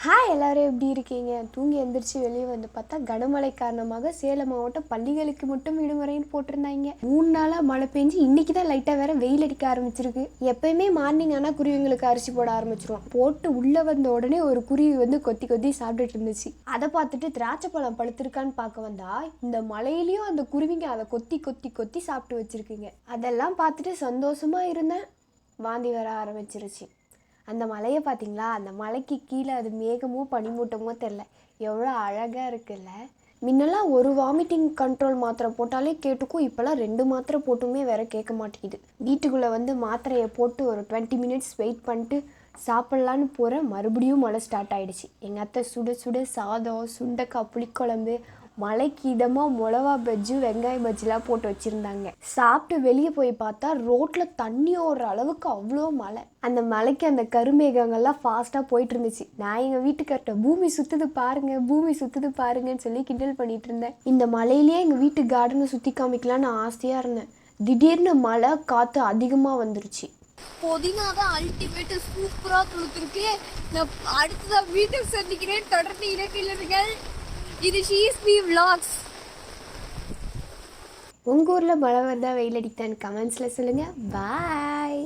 Hi எல்லாரும் எப்படி இருக்கீங்க? தூங்கி எந்திரிச்சு வெளியே வந்து பார்த்தா கனமழை காரணமாக சேலம் மாவட்டம் பள்ளிகளுக்கு மட்டும் விடுமுறைன்னு போட்டிருந்தாங்க. 3 நாளாக மழை பெஞ்சு இன்னைக்கு தான் லைட்டாக வேற வெயில் அடிக்க ஆரம்பிச்சிருக்கு. எப்பயுமே மார்னிங் ஆனால் குருவிங்களுக்கு அரிசி போட ஆரம்பிச்சிருவோம். போட்டு உள்ளே வந்த உடனே ஒரு குருவி வந்து கொத்தி கொத்தி சாப்பிட்டுட்டு இருந்துச்சு. அதை பார்த்துட்டு திராட்சை பழம் பழுத்திருக்கான்னு பார்க்க வந்தா இந்த மழையிலையும் அந்த குருவிங்க அதை கொத்தி கொத்தி கொத்தி சாப்பிட்டு வச்சிருக்குங்க. அதெல்லாம் பார்த்துட்டு சந்தோஷமா இருந்தேன். வாந்தி வர ஆரம்பிச்சிருச்சு. அந்த மலையை பார்த்தீங்களா? அந்த மலைக்கு கீழே அது மேகமோ பனிமூட்டமோ தெரில, எவ்வளோ அழகாக இருக்குல்ல. முன்னெல்லாம் ஒரு வாமிட்டிங் கண்ட்ரோல் மாத்திரை போட்டாலே கேட்டுக்கும், இப்போல்லாம் 2 மாத்திரை போட்டுமே வேற கேட்க மாட்டேங்குது. வீட்டுக்குள்ளே வந்து மாத்திரையை போட்டு ஒரு 20 மினிட்ஸ் வெயிட் பண்ணிட்டு சாப்பிட்லான்னு போகிறேன், மறுபடியும் மழை ஸ்டார்ட் ஆகிடுச்சு. எங்கள் அத்தை சுட சுட சாதம், சுண்டக்காய் புளிக்குழம்பு, மலைக்கு இதமாக மிளகா பஜ்ஜி, வெங்காய பஜ்ஜிலாம் போட்டு வச்சுருந்தாங்க. சாப்பிட்டு வெளியே போய் பார்த்தா ரோட்டில் தண்ணி ஓடுற அளவுக்கு அவ்வளோ மழை. அந்த மலைக்கு அந்த கருமேகங்கள்லாம் ஃபாஸ்ட்டாக போயிட்டு இருந்துச்சு. நான் எங்கள் வீட்டுக்கார்ட்ட பூமி சுற்றுது பாருங்க, பூமி சுற்றுது பாருங்கன்னு சொல்லி கிண்டல் பண்ணிட்டு இருந்தேன். இந்த மலையிலேயே எங்கள் வீட்டு கார்டனை சுற்றி காமிக்கலான்னு ஆசையாக இருந்தேன். திடீர்னு மழை காற்று அதிகமாக வந்துருச்சு. புதினா தான் அல்டிமேட், சூப்பரா கொடுத்துருக்கு. நான் அடுத்ததான் வீட்டுக்கு சந்திக்கிறேன். தொடர்ந்து இணைப்பிலர்கள். இது ஷீஸ்பி விளாக்ஸ். உங்கள் ஊரில் மழை வந்தால் வெயில் அடித்தான்னு கமெண்ட்ஸில் சொல்லுங்கள். பாய்.